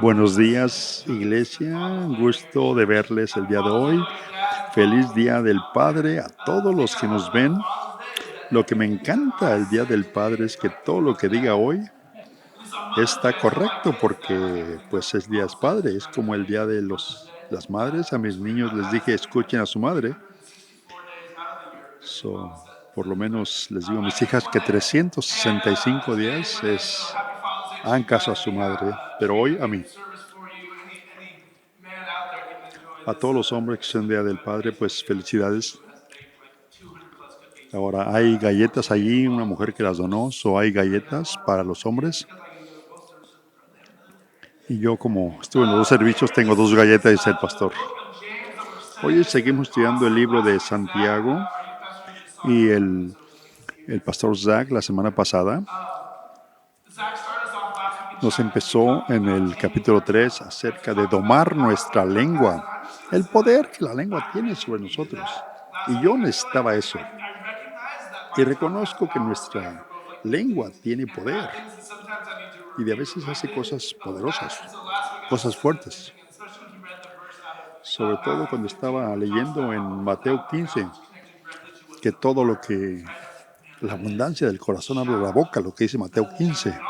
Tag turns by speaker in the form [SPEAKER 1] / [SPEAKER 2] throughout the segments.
[SPEAKER 1] Buenos días, iglesia. Un gusto de verles el día de hoy. Feliz Día del Padre a todos los que nos ven. Lo que me encanta el Día del Padre es que todo lo que diga hoy está correcto porque pues es Día del Padre. Es como el Día de las Madres. A mis niños les dije escuchen a su madre. So, por lo menos les digo a mis hijas que 365 días hagan caso a su madre, pero hoy a mí. A todos los hombres que son Día del Padre, pues felicidades. Ahora, hay galletas allí, una mujer que las donó, o hay galletas para los hombres. Y yo, como estuve en los dos servicios, tengo dos galletas, dice el pastor. Hoy seguimos estudiando el libro de Santiago y el pastor Zach la semana pasada nos empezó en el capítulo 3 acerca de domar nuestra lengua, el poder que la lengua tiene sobre nosotros. Y yo necesitaba eso. Y reconozco que nuestra lengua tiene poder y de a veces hace cosas poderosas, cosas fuertes. Sobre todo cuando estaba leyendo en Mateo 15, que todo lo que la abundancia del corazón habla la boca, lo que dice Mateo 15.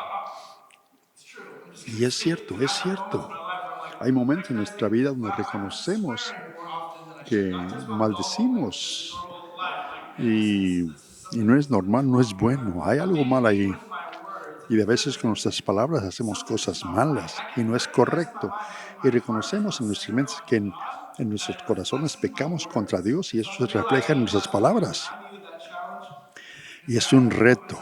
[SPEAKER 1] Y es cierto, es cierto. Hay momentos en nuestra vida donde reconocemos que maldecimos y no es normal, no es bueno. Hay algo mal ahí. Y de veces con nuestras palabras hacemos cosas malas y no es correcto. Y reconocemos en nuestras mentes que en nuestros corazones pecamos contra Dios y eso se refleja en nuestras palabras. Y es un reto.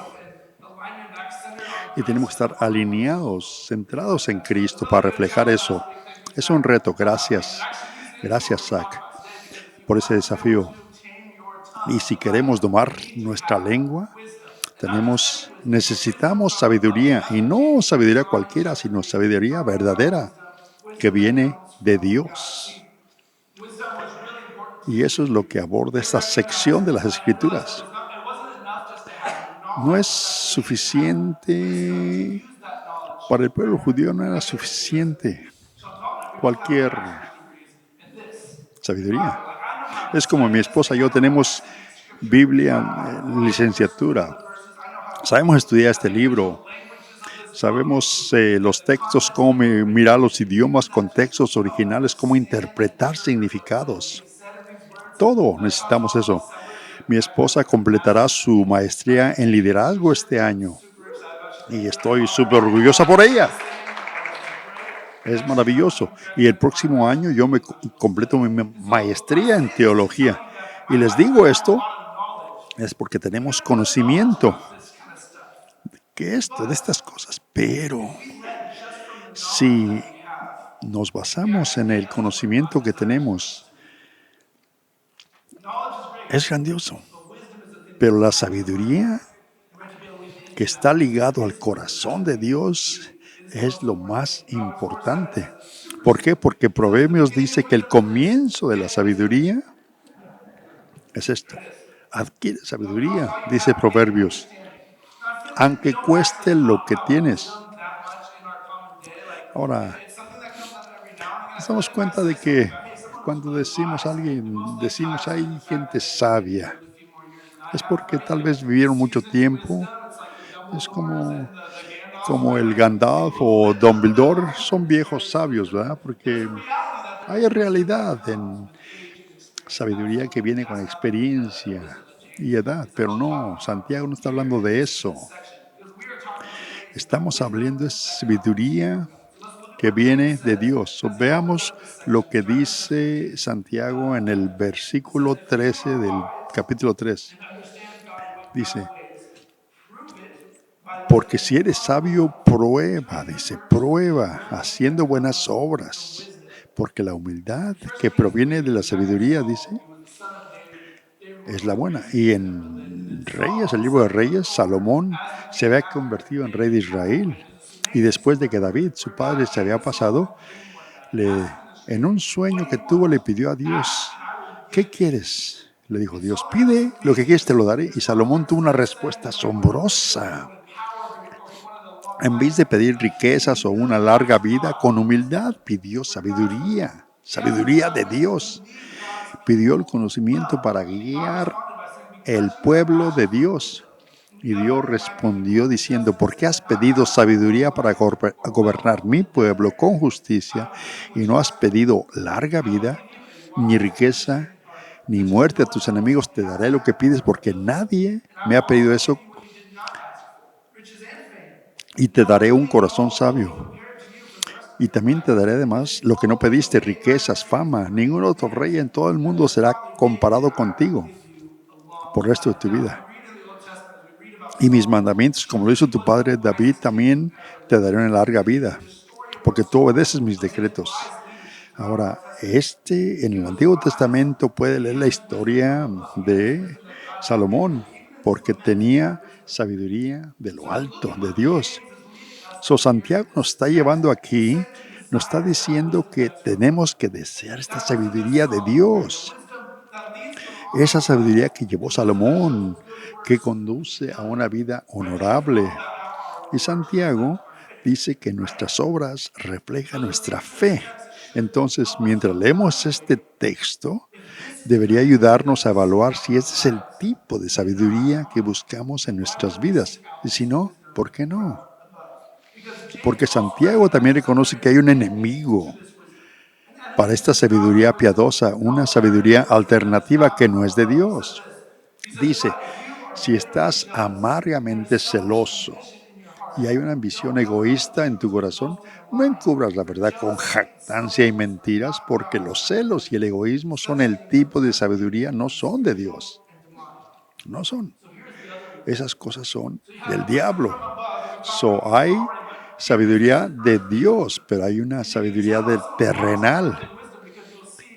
[SPEAKER 1] Y tenemos que estar alineados, centrados en Cristo para reflejar eso. Es un reto. Gracias. Gracias, Zach, por ese desafío. Y si queremos domar nuestra lengua, necesitamos sabiduría, y no sabiduría cualquiera, sino sabiduría verdadera que viene de Dios. Y eso es lo que aborda esta sección de las Escrituras. No es suficiente, para el pueblo judío no era suficiente cualquier sabiduría. Es como mi esposa y yo tenemos Biblia, licenciatura. Sabemos estudiar este libro. Sabemos los textos, cómo mirar los idiomas, contextos originales, cómo interpretar significados. Todo necesitamos eso. Mi esposa completará su maestría en liderazgo este año y estoy súper orgullosa por ella. Es maravilloso. Y el próximo año yo me completo mi maestría en teología. Y les digo esto es porque tenemos conocimiento de estas cosas. Pero si nos basamos en el conocimiento que tenemos, es grandioso. Pero la sabiduría que está ligado al corazón de Dios es lo más importante. ¿Por qué? Porque Proverbios dice que el comienzo de la sabiduría es esto. Adquiere sabiduría, dice Proverbios, aunque cueste lo que tienes. Ahora, nos damos cuenta de que cuando decimos a alguien, decimos hay gente sabia, es porque tal vez vivieron mucho tiempo. Es como el Gandalf o Dumbledore, son viejos sabios, ¿verdad? Porque hay realidad en sabiduría que viene con experiencia y edad, pero no, Santiago no está hablando de eso. Estamos hablando de sabiduría que viene de Dios. Veamos lo que dice Santiago en el versículo 13 del capítulo 3. Dice, porque si eres sabio, prueba, dice, prueba, haciendo buenas obras. Porque la humildad que proviene de la sabiduría, dice, es la buena. Y en Reyes, el libro de Reyes, Salomón se había convertido en rey de Israel. Y después de que David, su padre, se había pasado, en un sueño que tuvo le pidió a Dios, ¿qué quieres? Le dijo Dios, pide lo que quieres, te lo daré. Y Salomón tuvo una respuesta asombrosa. En vez de pedir riquezas o una larga vida, con humildad pidió sabiduría, sabiduría de Dios. Pidió el conocimiento para guiar el pueblo de Dios. Y Dios respondió diciendo, ¿por qué has pedido sabiduría para gobernar mi pueblo con justicia y no has pedido larga vida, ni riqueza, ni muerte a tus enemigos? Te daré lo que pides porque nadie me ha pedido eso y te daré un corazón sabio. Y también te daré además lo que no pediste, riquezas, fama. Ningún otro rey en todo el mundo será comparado contigo por el resto de tu vida. Y mis mandamientos, como lo hizo tu padre David, también te daré una larga vida, porque tú obedeces mis decretos. Ahora, en el Antiguo Testamento puede leer la historia de Salomón, porque tenía sabiduría de lo alto, de Dios. Santiago nos está llevando aquí, nos está diciendo que tenemos que desear esta sabiduría de Dios. Esa sabiduría que llevó Salomón, que conduce a una vida honorable. Y Santiago dice que nuestras obras reflejan nuestra fe. Entonces, mientras leemos este texto, debería ayudarnos a evaluar si este es el tipo de sabiduría que buscamos en nuestras vidas. Y si no, ¿por qué no? Porque Santiago también reconoce que hay un enemigo para esta sabiduría piadosa, una sabiduría alternativa que no es de Dios. Dice, si estás amargamente celoso y hay una ambición egoísta en tu corazón, no encubras la verdad con jactancia y mentiras, porque los celos y el egoísmo son el tipo de sabiduría, no son de Dios. No son. Esas cosas son del diablo. Hay sabiduría de Dios, pero hay una sabiduría terrenal.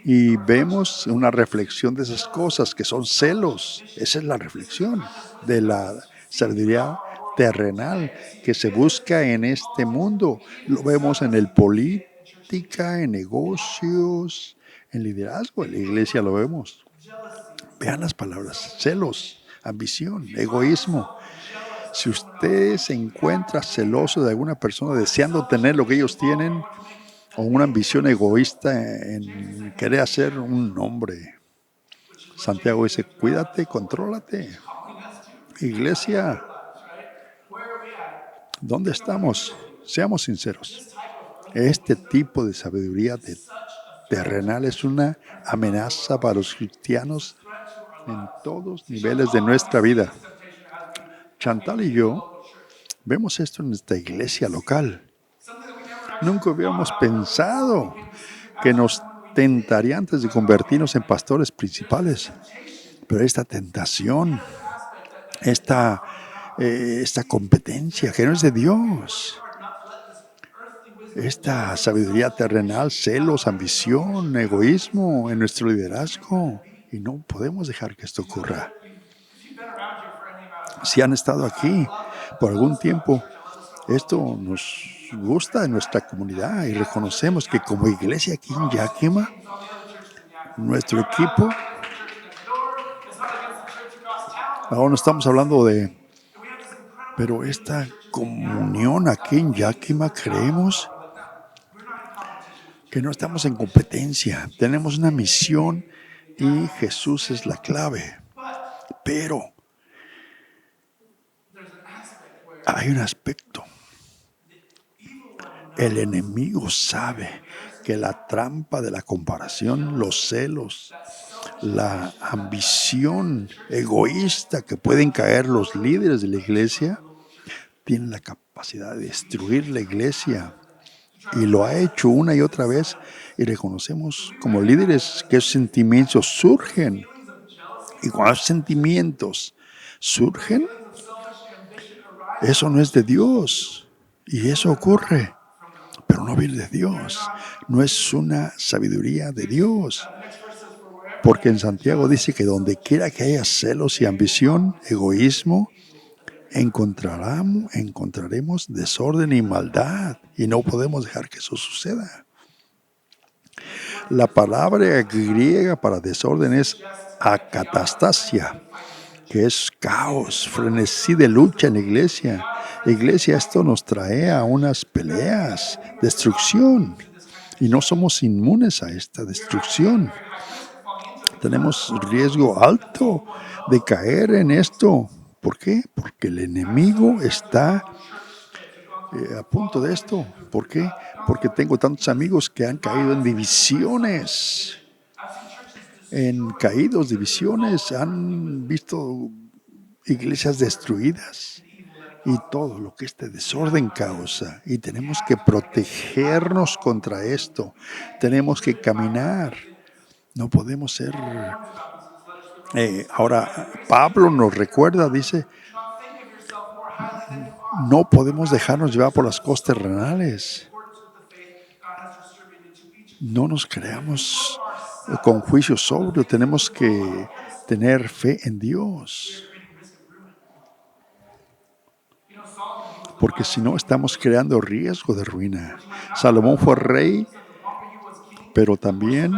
[SPEAKER 1] Y vemos una reflexión de esas cosas que son celos. Esa es la reflexión de la sabiduría terrenal que se busca en este mundo. Lo vemos en el política, en negocios, en liderazgo. En la iglesia lo vemos. Vean las palabras: celos, ambición, egoísmo. Si usted se encuentra celoso de alguna persona deseando tener lo que ellos tienen, o una ambición egoísta en querer hacer un nombre, Santiago dice, cuídate, contrólate. Iglesia, ¿dónde estamos? Seamos sinceros. Este tipo de sabiduría terrenal es una amenaza para los cristianos en todos niveles de nuestra vida. Chantal y yo vemos esto en nuestra iglesia local. Nunca habíamos pensado que nos tentaría antes de convertirnos en pastores principales. Pero esta tentación, esta competencia que no es de Dios, esta sabiduría terrenal, celos, ambición, egoísmo en nuestro liderazgo, y no podemos dejar que esto ocurra. Si han estado aquí por algún tiempo, esto nos gusta en nuestra comunidad y reconocemos que como iglesia aquí en Yakima, nuestro equipo, ahora no estamos hablando pero esta comunión aquí en Yakima, creemos que no estamos en competencia, tenemos una misión y Jesús es la clave. Pero hay un aspecto. El enemigo sabe que la trampa de la comparación, los celos, la ambición egoísta que pueden caer los líderes de la iglesia, tienen la capacidad de destruir la iglesia. Y lo ha hecho una y otra vez. Y reconocemos como líderes que esos sentimientos surgen. Y cuando esos sentimientos surgen, eso no es de Dios. Y eso ocurre. Pero no viene de Dios. No es una sabiduría de Dios. Porque en Santiago dice que donde quiera que haya celos y ambición, egoísmo, encontraremos desorden y maldad. Y no podemos dejar que eso suceda. La palabra griega para desorden es akatastasia. que es caos, frenesí de lucha en la iglesia. Iglesia, esto nos trae a unas peleas, destrucción. Y no somos inmunes a esta destrucción. Tenemos riesgo alto de caer en esto. ¿Por qué? Porque el enemigo está a punto de esto. ¿Por qué? Porque tengo tantos amigos que han caído en divisiones. En caídos, divisiones, han visto iglesias destruidas y todo lo que este desorden causa. Y tenemos que protegernos contra esto. Tenemos que caminar. No podemos ser... ahora, Pablo nos recuerda, dice, no podemos dejarnos llevar por las cosas terrenales. No nos creamos con juicio sobrio. Tenemos que tener fe en Dios. Porque si no, estamos creando riesgo de ruina. Salomón fue rey, pero también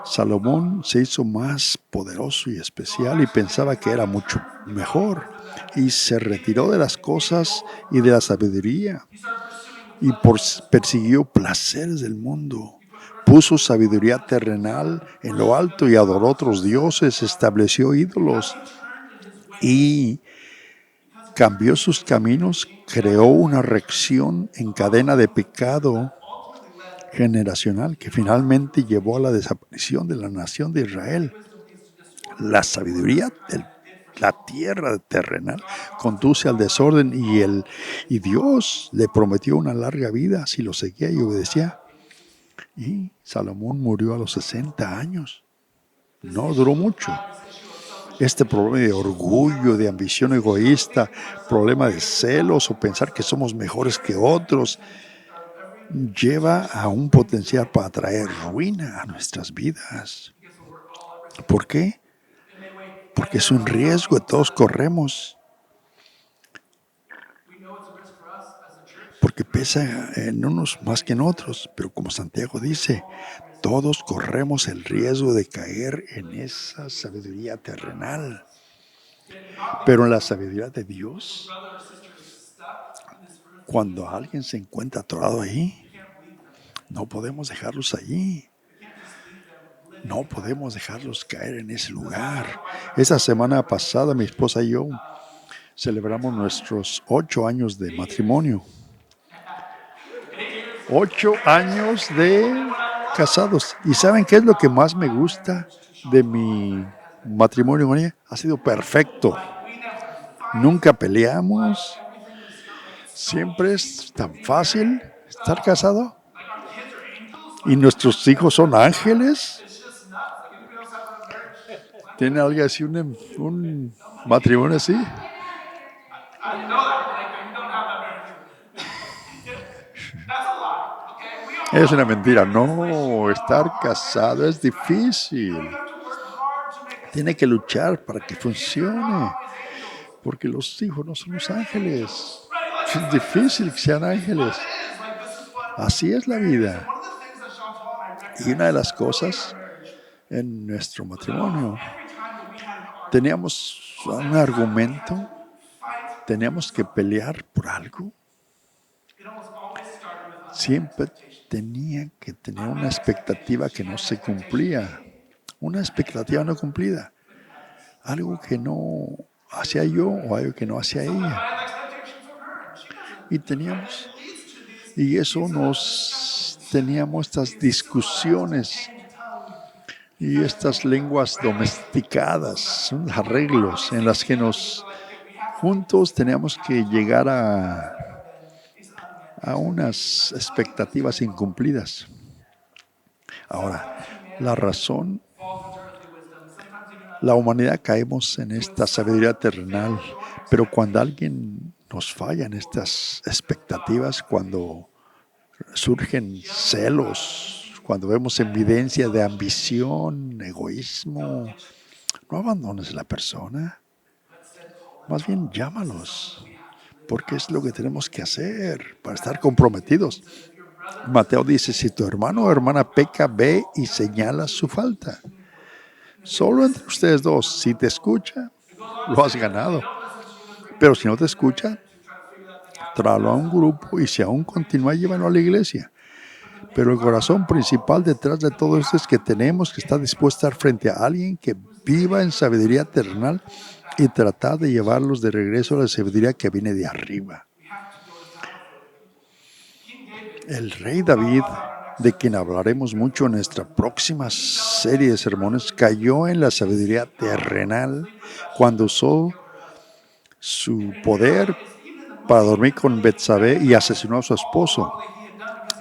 [SPEAKER 1] Salomón se hizo más poderoso y especial y pensaba que era mucho mejor. Y se retiró de las cosas y de la sabiduría y persiguió placeres del mundo. Puso sabiduría terrenal en lo alto y adoró a otros dioses, estableció ídolos y cambió sus caminos, creó una reacción en cadena de pecado generacional que finalmente llevó a la desaparición de la nación de Israel. La sabiduría de la tierra terrenal conduce al desorden y Dios le prometió una larga vida si lo seguía y obedecía. Y Salomón murió a los 60 años. No duró mucho. Este problema de orgullo, de ambición egoísta, problema de celos o pensar que somos mejores que otros, lleva a un potencial para traer ruina a nuestras vidas. ¿Por qué? Porque es un riesgo que todos corremos. Porque pesa en unos más que en otros, pero como Santiago dice, todos corremos el riesgo de caer en esa sabiduría terrenal. Pero en la sabiduría de Dios, cuando alguien se encuentra atorado ahí, no podemos dejarlos allí. No podemos dejarlos caer en ese lugar. Esa semana pasada mi esposa y yo celebramos nuestros 8 años de matrimonio. 8 años de casados. ¿Y saben qué es lo que más me gusta de mi matrimonio con ella? Ha sido perfecto. Nunca peleamos. Siempre es tan fácil estar casado. Y nuestros hijos son ángeles. ¿Tiene alguien así un matrimonio así? Es una mentira. No, estar casado es difícil. Tiene que luchar para que funcione. Porque los hijos no son los ángeles. Es difícil que sean ángeles. Así es la vida. Y una de las cosas en nuestro matrimonio, teníamos un argumento, teníamos que pelear por algo. Siempre tenía que tener una expectativa que no se cumplía. Una expectativa no cumplida. Algo que no hacía yo o algo que no hacía ella. Y eso teníamos estas discusiones y estas lenguas domesticadas, arreglos en las que juntos teníamos que llegar a unas expectativas incumplidas. Ahora, la razón, la humanidad caemos en esta sabiduría terrenal, pero cuando alguien nos falla en estas expectativas, cuando surgen celos, cuando vemos evidencia de ambición, egoísmo, no abandones a la persona, más bien llámalos, porque es lo que tenemos que hacer para estar comprometidos. Mateo dice, si tu hermano o hermana peca, ve y señala su falta. Solo entre ustedes dos, si te escucha, lo has ganado. Pero si no te escucha, tráelo a un grupo y si aún continúa, llévalo a la iglesia. Pero el corazón principal detrás de todo esto es que tenemos que estar dispuestos a estar frente a alguien que viva en sabiduría terrenal y tratar de llevarlos de regreso a la sabiduría que viene de arriba. El rey David, de quien hablaremos mucho en nuestra próxima serie de sermones, cayó en la sabiduría terrenal cuando usó su poder para dormir con Betsabé y asesinó a su esposo.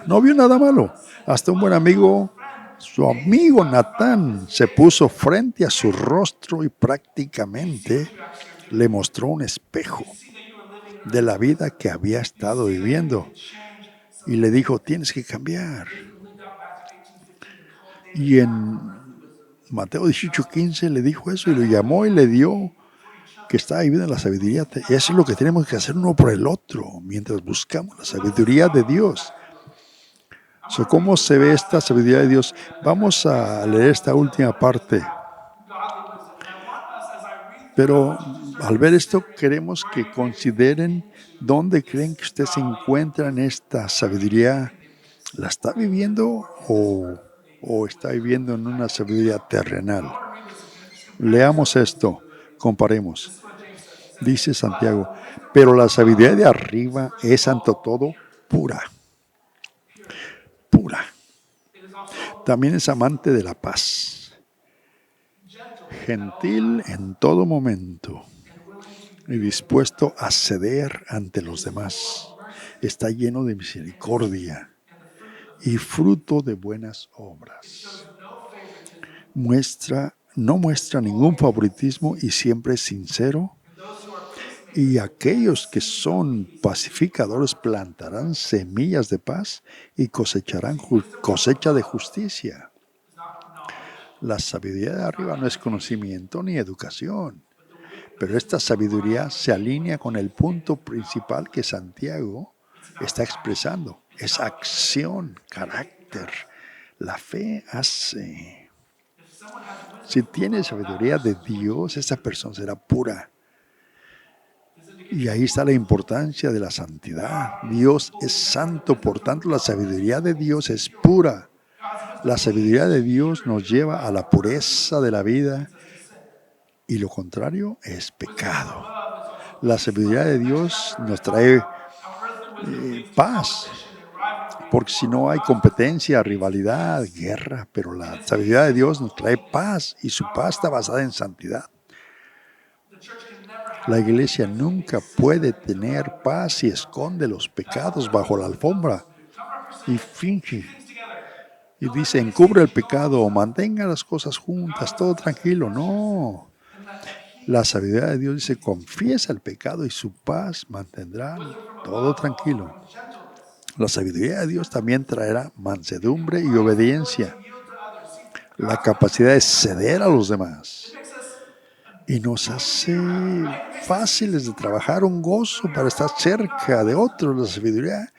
[SPEAKER 1] No vio nada malo. Hasta un buen amigo, su amigo Natán, se puso frente a su rostro y prácticamente le mostró un espejo de la vida que había estado viviendo. Y le dijo, tienes que cambiar. Y en Mateo 18:15 le dijo eso y lo llamó y le dio que estaba viviendo la sabiduría. Y eso es lo que tenemos que hacer uno por el otro mientras buscamos la sabiduría de Dios. ¿Cómo se ve esta sabiduría de Dios? Vamos a leer esta última parte. Pero al ver esto, queremos que consideren dónde creen que usted se encuentra en esta sabiduría. ¿La está viviendo o está viviendo en una sabiduría terrenal? Leamos esto, comparemos. Dice Santiago, pero la sabiduría de arriba es ante todo pura. Pura. También es amante de la paz, gentil en todo momento y dispuesto a ceder ante los demás. Está lleno de misericordia y fruto de buenas obras. No muestra ningún favoritismo y siempre es sincero. Y aquellos que son pacificadores plantarán semillas de paz y cosecharán cosecha de justicia. La sabiduría de arriba no es conocimiento ni educación, pero esta sabiduría se alinea con el punto principal que Santiago está expresando. Es acción, carácter. La fe hace. Si tiene sabiduría de Dios, esa persona será pura. Y ahí está la importancia de la santidad. Dios es santo, por tanto la sabiduría de Dios es pura. La sabiduría de Dios nos lleva a la pureza de la vida y lo contrario es pecado. La sabiduría de Dios nos trae paz, porque si no hay competencia, rivalidad, guerra, pero la sabiduría de Dios nos trae paz y su paz está basada en santidad. La iglesia nunca puede tener paz si esconde los pecados bajo la alfombra y finge. Y dice, encubre el pecado o mantenga las cosas juntas, todo tranquilo. No. La sabiduría de Dios dice, confiesa el pecado y su paz mantendrá todo tranquilo. La sabiduría de Dios también traerá mansedumbre y obediencia, la capacidad de ceder a los demás. Y nos hace fáciles de trabajar, un gozo para estar cerca de otros. La sabiduría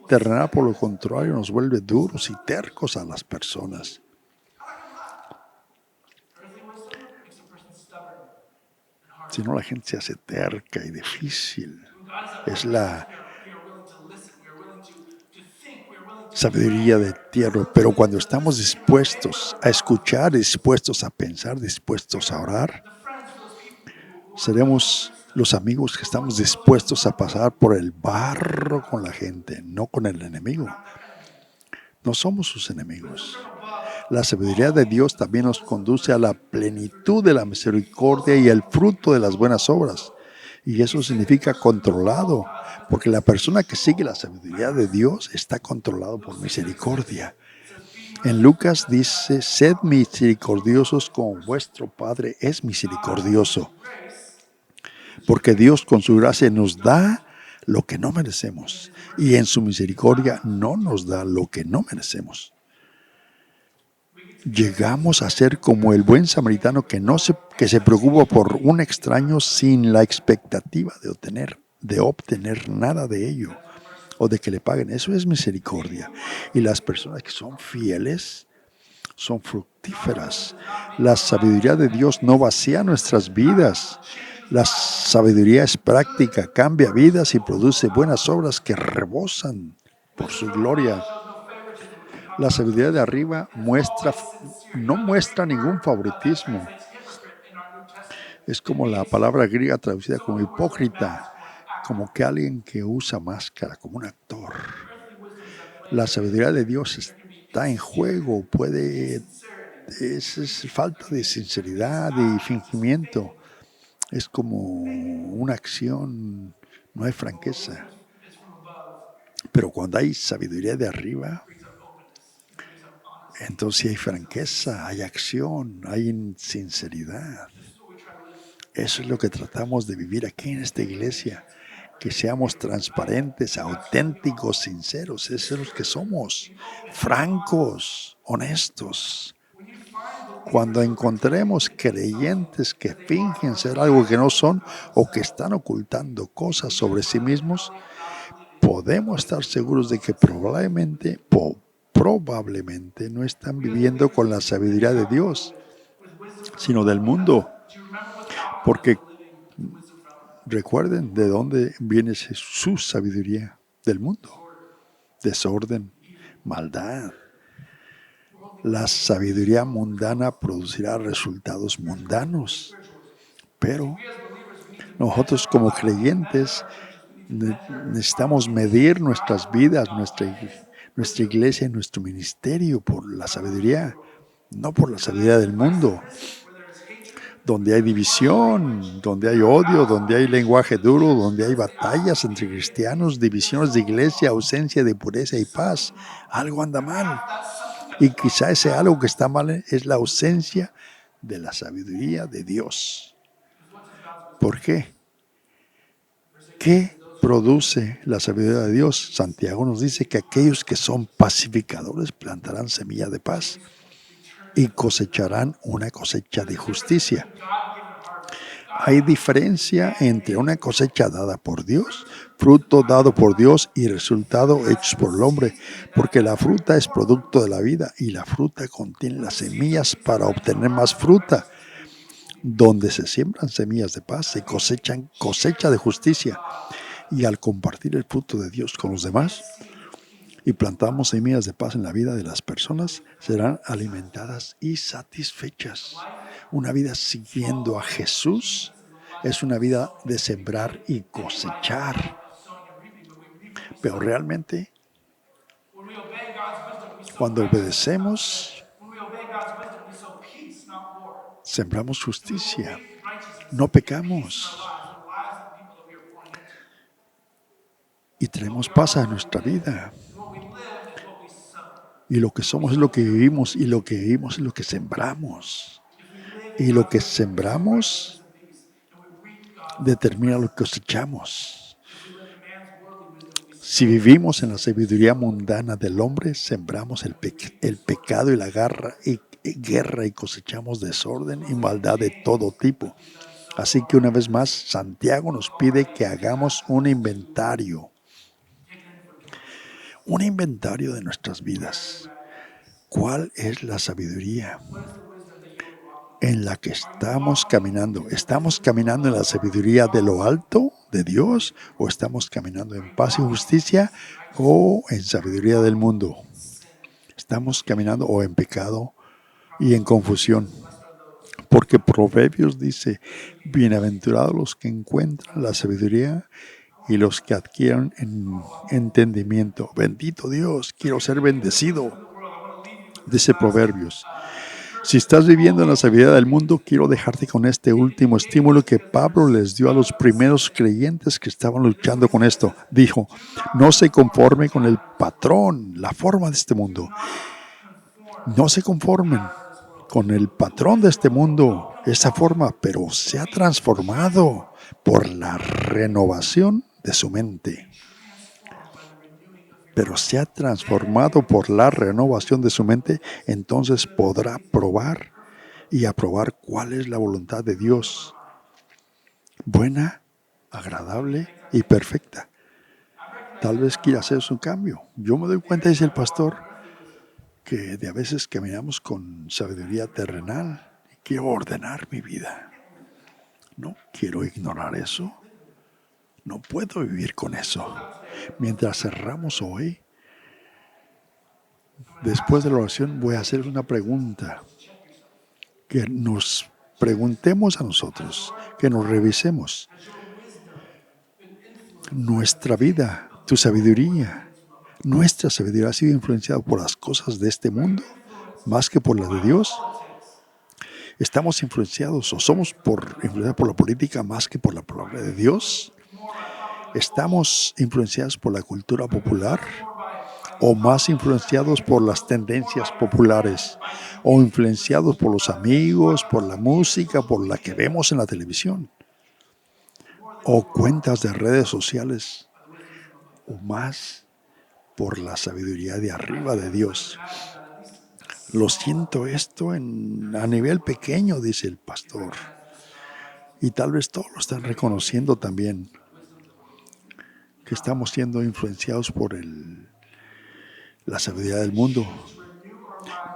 [SPEAKER 1] terrenal, por lo contrario, nos vuelve duros y tercos a las personas. Si no, la gente se hace terca y difícil. Es la sabiduría de tierra, pero cuando estamos dispuestos a escuchar, dispuestos a pensar, dispuestos a orar, seremos los amigos que estamos dispuestos a pasar por el barro con la gente, no con el enemigo. No somos sus enemigos. La sabiduría de Dios también nos conduce a la plenitud de la misericordia y el fruto de las buenas obras. Y eso significa controlado, porque la persona que sigue la sabiduría de Dios está controlado por misericordia. En Lucas dice, sed misericordiosos como vuestro Padre es misericordioso. Porque Dios con su gracia nos da lo que no merecemos y en su misericordia no nos da lo que no merecemos. Llegamos a ser como el buen samaritano que se preocupa por un extraño sin la expectativa de obtener nada de ello o de que le paguen. Eso es misericordia. Y las personas que son fieles son fructíferas. La sabiduría de Dios no vacía nuestras vidas, La sabiduría es práctica, cambia vidas y produce buenas obras que rebosan por su gloria. La sabiduría de arriba no muestra ningún favoritismo. Es como la palabra griega traducida como hipócrita, como que alguien que usa máscara, como un actor. La sabiduría de Dios está en juego, es falta de sinceridad y fingimiento. Es como una acción, no hay franqueza. Pero cuando hay sabiduría de arriba, entonces sí hay franqueza, hay acción, hay sinceridad. Eso es lo que tratamos de vivir aquí en esta iglesia. Que seamos transparentes, auténticos, sinceros. Eso es lo que somos. Francos, honestos. Cuando encontremos creyentes que fingen ser algo que no son o que están ocultando cosas sobre sí mismos, podemos estar seguros de que probablemente no están viviendo con la sabiduría de Dios, sino del mundo. Porque recuerden de dónde viene su sabiduría, del mundo. Desorden, maldad. La sabiduría mundana producirá resultados mundanos, pero nosotros como creyentes necesitamos medir nuestras vidas, nuestra iglesia y nuestro ministerio por la sabiduría, no por la sabiduría del mundo, donde hay división, donde hay odio, donde hay lenguaje duro, donde hay batallas entre cristianos, divisiones de iglesia, ausencia de pureza y paz. Algo anda mal. Y quizá ese algo que está mal es la ausencia de la sabiduría de Dios. ¿Por qué? ¿Qué produce la sabiduría de Dios? Santiago nos dice que aquellos que son pacificadores plantarán semilla de paz y cosecharán una cosecha de justicia. Hay diferencia entre una cosecha dada por Dios, fruto dado por Dios y resultado hecho por el hombre, porque la fruta es producto de la vida y la fruta contiene las semillas para obtener más fruta. Donde se siembran semillas de paz, se cosechan cosecha de justicia. Y al compartir el fruto de Dios con los demás y plantamos semillas de paz en la vida de las personas, serán alimentadas y satisfechas. Una vida siguiendo a Jesús es una vida de sembrar y cosechar. Pero realmente, cuando obedecemos, sembramos justicia, no pecamos y traemos paz a nuestra vida. Y lo que somos es lo que vivimos, y lo que vivimos es lo que sembramos. Y lo que sembramos determina lo que cosechamos. Si vivimos en la sabiduría mundana del hombre, sembramos el pecado y la guerra y cosechamos desorden y maldad de todo tipo. Así que una vez más, Santiago nos pide que hagamos un inventario de nuestras vidas. ¿Cuál es la sabiduría en la que estamos caminando? ¿Estamos caminando en la sabiduría de lo alto de Dios o estamos caminando en paz y justicia o en sabiduría del mundo? Estamos caminando o en pecado y en confusión. Porque Proverbios dice, bienaventurados los que encuentran la sabiduría y los que adquieren entendimiento. Bendito Dios, quiero ser bendecido, dice Proverbios. Si estás viviendo en la sabiduría del mundo, quiero dejarte con este último estímulo que Pablo les dio a los primeros creyentes que estaban luchando con esto. Dijo, no se conformen con el patrón, la forma de este mundo. No se conformen con el patrón de este mundo, esa forma, pero se ha transformado por la renovación de su mente. Pero se ha transformado por la renovación de su mente, entonces podrá probar y aprobar cuál es la voluntad de Dios, buena, agradable y perfecta. Tal vez quiera hacer su cambio. Yo me doy cuenta, dice el pastor, que de a veces caminamos con sabiduría terrenal y quiero ordenar mi vida. No quiero ignorar eso. No puedo vivir con eso. Mientras cerramos hoy, después de la oración, voy a hacer una pregunta. Que nos preguntemos a nosotros, que nos revisemos nuestra vida, tu sabiduría. Nuestra sabiduría ha sido influenciada por las cosas de este mundo más que por las de Dios. Estamos influenciados o somos influenciados por la política más que por la palabra de Dios. Estamos influenciados por la cultura popular o más influenciados por las tendencias populares o influenciados por los amigos, por la música, por la que vemos en la televisión o cuentas de redes sociales o más por la sabiduría de arriba de Dios. Lo siento esto a nivel pequeño, dice el pastor. Y tal vez todos lo están reconociendo también, que estamos siendo influenciados por la sabiduría del mundo.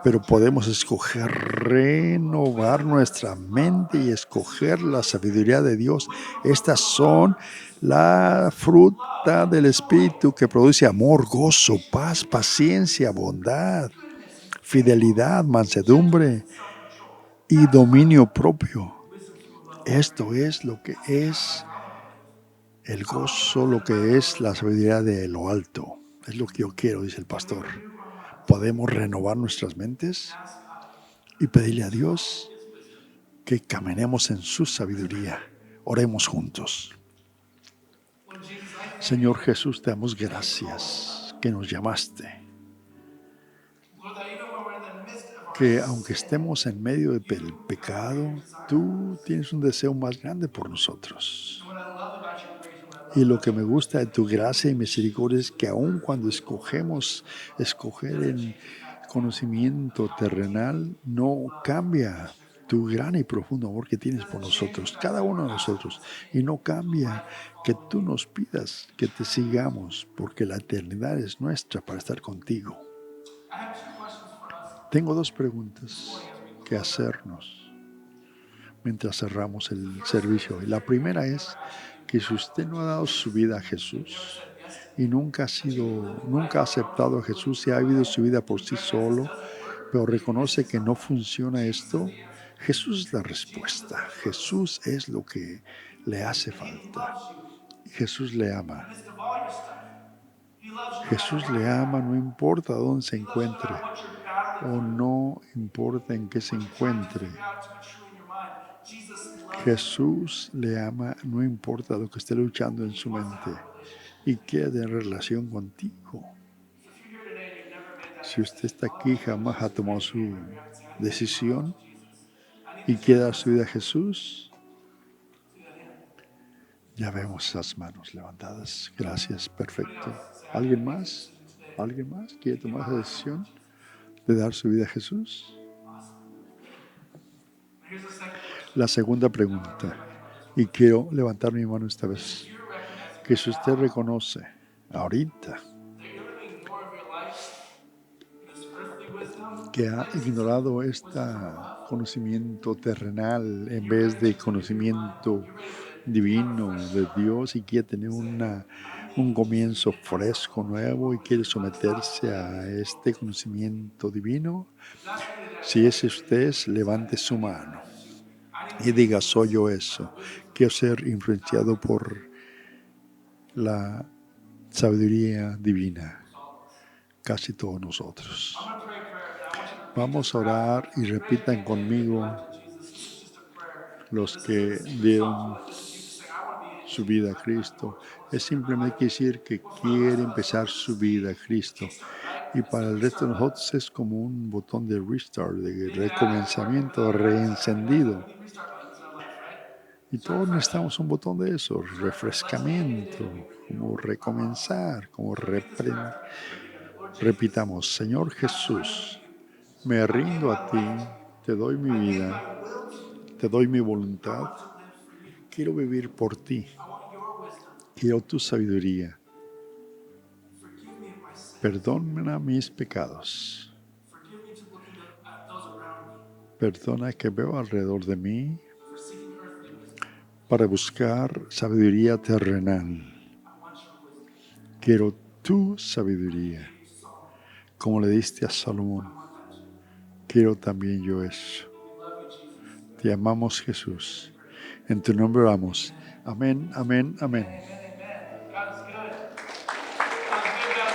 [SPEAKER 1] Pero podemos escoger renovar nuestra mente y escoger la sabiduría de Dios. Estas son la fruta del Espíritu que produce amor, gozo, paz, paciencia, bondad, fidelidad, mansedumbre y dominio propio. Esto es lo que es el gozo, lo que es la sabiduría de lo alto. Es lo que yo quiero, dice el pastor. Podemos renovar nuestras mentes y pedirle a Dios que caminemos en su sabiduría. Oremos juntos. Señor Jesús, te damos gracias que nos llamaste. Que aunque estemos en medio del pecado, tú tienes un deseo más grande por nosotros. Y lo que me gusta de tu gracia y misericordia es que aun cuando escoger en conocimiento terrenal, no cambia tu gran y profundo amor que tienes por nosotros, cada uno de nosotros. Y no cambia que tú nos pidas que te sigamos, porque la eternidad es nuestra para estar contigo. Tengo dos preguntas que hacernos mientras cerramos el servicio. Y la primera es que si usted no ha dado su vida a Jesús y nunca ha aceptado a Jesús y ha vivido su vida por sí solo, pero reconoce que no funciona esto, Jesús es la respuesta. Jesús es lo que le hace falta. Jesús le ama. Jesús le ama, no importa dónde se encuentre o no importa en qué se encuentre. Jesús le ama, no importa lo que esté luchando en su mente y quiere tener relación contigo. Si usted está aquí, jamás ha tomado su decisión y quiere dar su vida a Jesús, ya vemos esas manos levantadas. Gracias, perfecto. ¿Alguien más? ¿Alguien más quiere tomar esa decisión de dar su vida a Jesús? La segunda pregunta, y quiero levantar mi mano esta vez, que si usted reconoce ahorita que ha ignorado este conocimiento terrenal en vez de conocimiento divino de Dios y quiere tener un comienzo fresco, nuevo y quiere someterse a este conocimiento divino, si es usted, levante su mano y diga, soy yo eso. Quiero ser influenciado por la sabiduría divina, casi todos nosotros. Vamos a orar y repitan conmigo los que dieron su vida a Cristo. Es simplemente decir que quiere empezar su vida a Cristo. Y para el resto de nosotros es como un botón de restart, de recomenzamiento, reencendido. Y todos necesitamos un botón de eso, refrescamiento, como recomenzar, como repitamos, Señor Jesús, me rindo a ti, te doy mi vida, te doy mi voluntad, quiero vivir por ti, quiero tu sabiduría, perdona mis pecados, perdona que veo alrededor de mí, para buscar sabiduría terrenal. Quiero tu sabiduría, como le diste a Salomón. Quiero también yo eso. Te amamos, Jesús. En tu nombre oramos. Amén, amén, amén.